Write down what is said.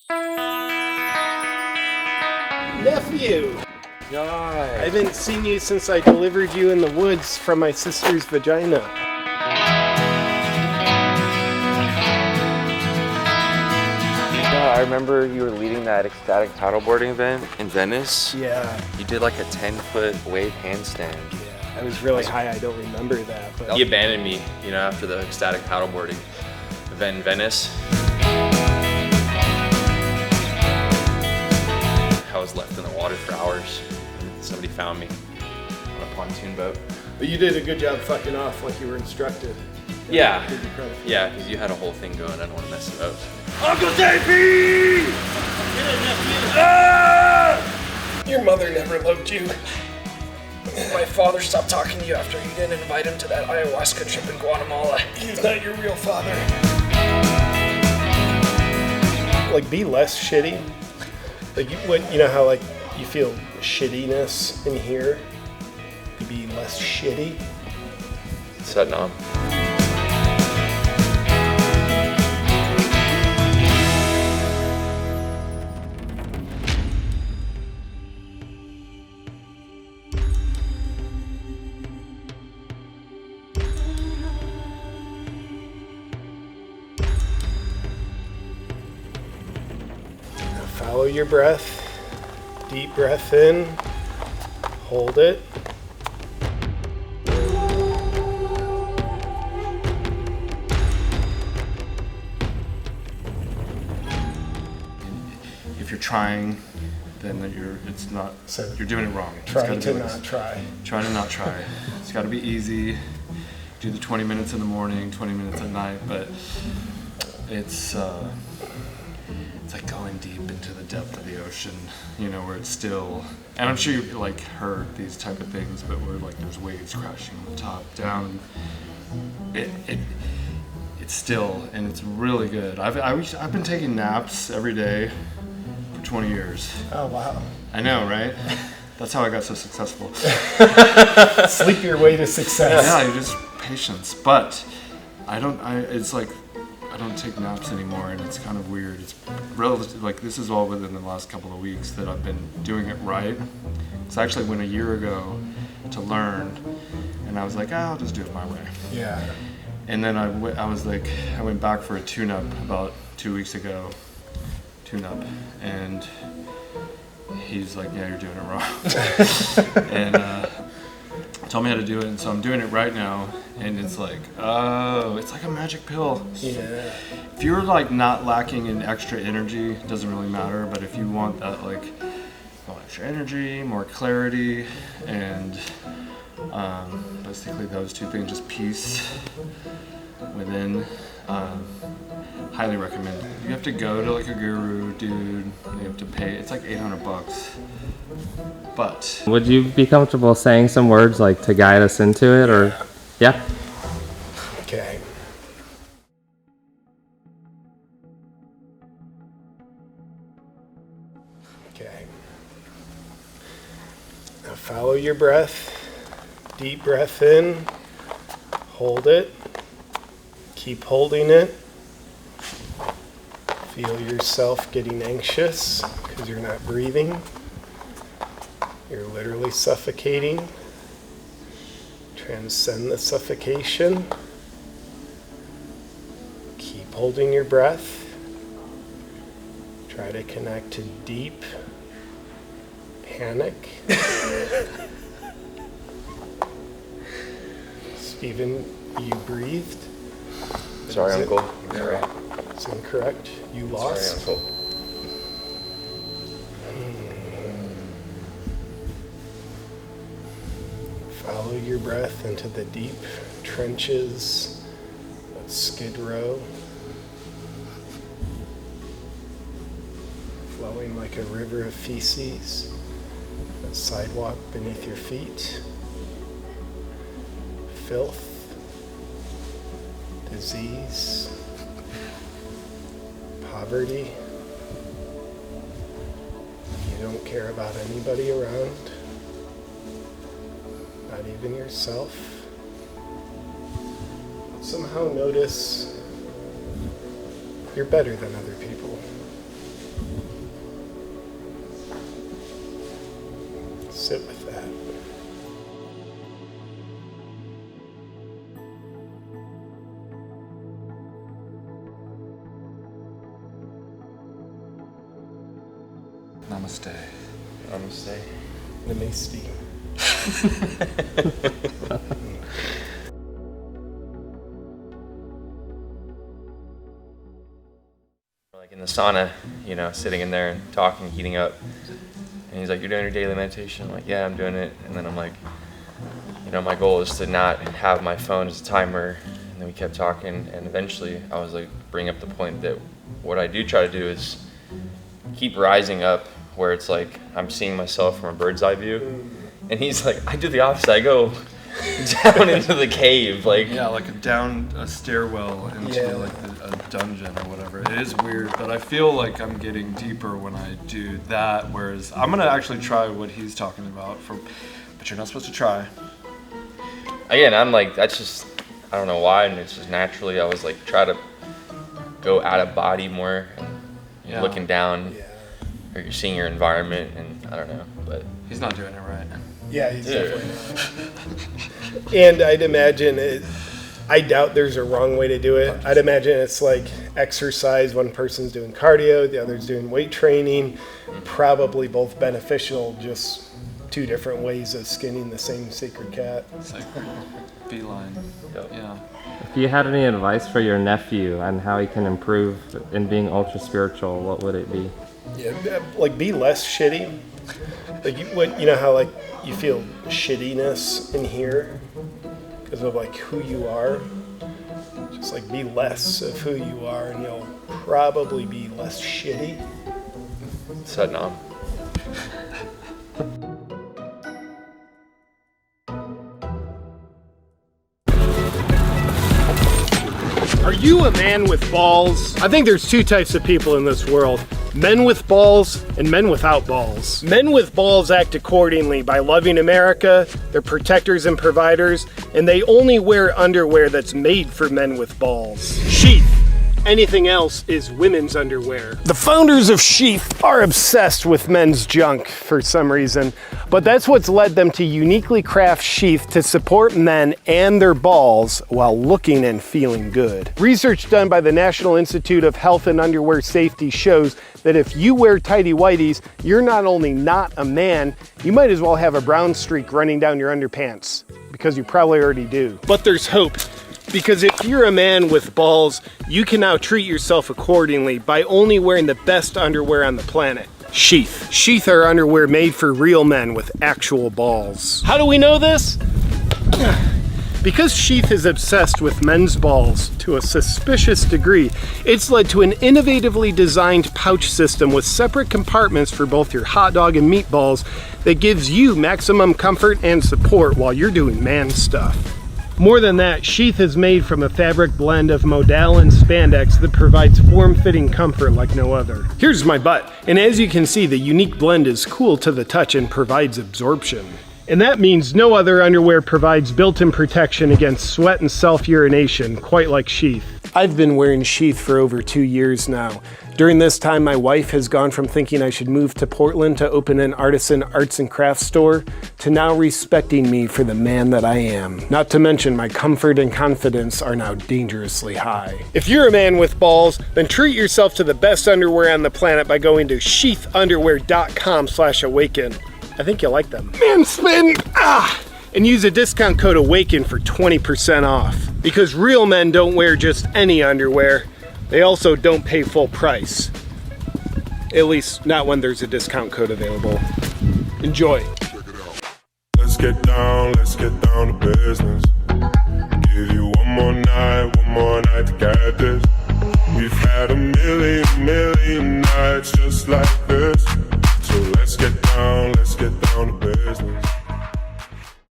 Nephew! God. I haven't seen you since I delivered you in the woods from my sister's vagina. Yeah, I remember you were leading that ecstatic paddleboarding event in Venice. Yeah. You did like a 10-foot wave handstand. I was really high, I don't remember that. But He abandoned me, after the ecstatic paddleboarding event in Venice. I was left in the water for hours, and somebody found me on a pontoon boat. But you did a good job fucking off like you were instructed. Yeah, Give you credit for yeah, because you had a whole thing going. I don't want to mess it up. Uncle JP! Your mother never loved you. My father stopped talking to you after you didn't invite him to that ayahuasca trip in Guatemala. He's not your real father. Like, be less shitty. Like, you know how, like, you feel shittiness in here? You be less shitty. Setting on. Follow your breath. Deep breath in. Hold it. If you're trying, then you're doing it wrong. Try to not try. Try to not try. It's got to be easy. Do the 20 minutes in the morning, 20 minutes at night, but it's like going deep into the depth of the ocean, where it's still, and I'm sure you've like heard these type of things, but where like there's waves crashing on the top, down, it's still, and it's really good. I've been taking naps every day for 20 years. Oh, wow. I know, right? That's how I got so successful. Sleep your way to success. Yeah, you just patience, but I don't take naps anymore, and it's kind of weird. It's relative, like this is all within the last couple of weeks that I've been doing it right. So I actually went a year ago to learn, and I was like, I'll just do it my way. Yeah. And then I went back for a tune-up about 2 weeks ago, and he's like, yeah, you're doing it wrong. And told me how to do it, and so I'm doing it right now. And it's like, oh, it's like a magic pill. Yeah. If you're like not lacking in extra energy, it doesn't really matter. But if you want that like more extra energy, more clarity, and basically those two things, just peace within, highly recommend it. You have to go to like a guru, dude. You have to pay. It's like $800. But would you be comfortable saying some words like to guide us into it, or? Yeah. Okay. Okay. Now follow your breath. Deep breath in. Hold it. Keep holding it. Feel yourself getting anxious because you're not breathing. You're literally suffocating. Transcend the suffocation. Keep holding your breath. Try to connect to deep panic. Stephen, you breathed. Sorry, Uncle. Yeah. It's incorrect. You lost. Sorry, Uncle. Follow your breath into the deep trenches of Skid Row, flowing like a river of feces, a sidewalk beneath your feet, filth, disease, poverty. You don't care about anybody around. Not even yourself. Somehow notice you're better than other people. Namaste. Namaste. Namaste. Like in the sauna, you know, sitting in there and talking, heating up. And he's like, "You're doing your daily meditation?" I'm like, "Yeah, I'm doing it." And then I'm like, you know, my goal is to not have my phone as a timer. And then we kept talking, and eventually I was like, bring up the point that what I do try to do is keep rising up, where it's like I'm seeing myself from a bird's eye view. And he's like, I do the opposite. I go down into the cave, like Yeah, like down a stairwell into like a dungeon or whatever. It is weird, but I feel like I'm getting deeper when I do that. Whereas I'm gonna actually try what he's talking about, but you're not supposed to try. Again, I'm like, that's just, I don't know why, and it's just naturally, I was like, try to go out of body more, and you're looking down, or you're seeing your environment, and I don't know, but. He's not doing it right. Yeah, he's definitely not. And I'd imagine I doubt there's a wrong way to do it. I'd imagine it's like exercise. One person's doing cardio, the other's doing weight training. Probably both beneficial, just two different ways of skinning the same sacred cat. It's like beeline. Yep. Yeah. If you had any advice for your nephew on how he can improve in being ultra spiritual, what would it be? Yeah, like be less shitty. Like you know how like you feel shittiness in here because of like who you are. Just like be less of who you are, and you'll probably be less shitty. Said no. Are you a man with balls? I think there's two types of people in this world. Men with balls and men without balls. Men with balls act accordingly by loving America, they're protectors and providers, and they only wear underwear that's made for men with balls. SHEATH. Anything else is women's underwear. The founders of SHEATH are obsessed with men's junk for some reason, but that's what's led them to uniquely craft SHEATH to support men and their balls while looking and feeling good. Research done by the National Institute of Health and Underwear Safety shows that if you wear tighty whities, you're not only not a man, you might as well have a brown streak running down your underpants, because you probably already do. But there's hope. Because if you're a man with balls, you can now treat yourself accordingly by only wearing the best underwear on the planet. SHEATH. SHEATH are underwear made for real men with actual balls. How do we know this? Because SHEATH is obsessed with men's balls to a suspicious degree, it's led to an innovatively designed pouch system with separate compartments for both your hot dog and meatballs that gives you maximum comfort and support while you're doing man stuff. More than that, SHEATH is made from a fabric blend of modal and spandex that provides form-fitting comfort like no other. Here's my butt, and as you can see, the unique blend is cool to the touch and provides absorption. And that means no other underwear provides built-in protection against sweat and self-urination, quite like SHEATH. I've been wearing SHEATH for over 2 years now. During this time, my wife has gone from thinking I should move to Portland to open an artisan arts and crafts store to now respecting me for the man that I am. Not to mention my comfort and confidence are now dangerously high. If you're a man with balls, then treat yourself to the best underwear on the planet by going to sheathunderwear.com/awaken. I think you'll like them. Manspin! And use a discount code AWAKEN for 20% off. Because real men don't wear just any underwear. They also don't pay full price. At least not when there's a discount code available. Enjoy. Let's get down to business. Give you one more night to get this. We've had a million nights just like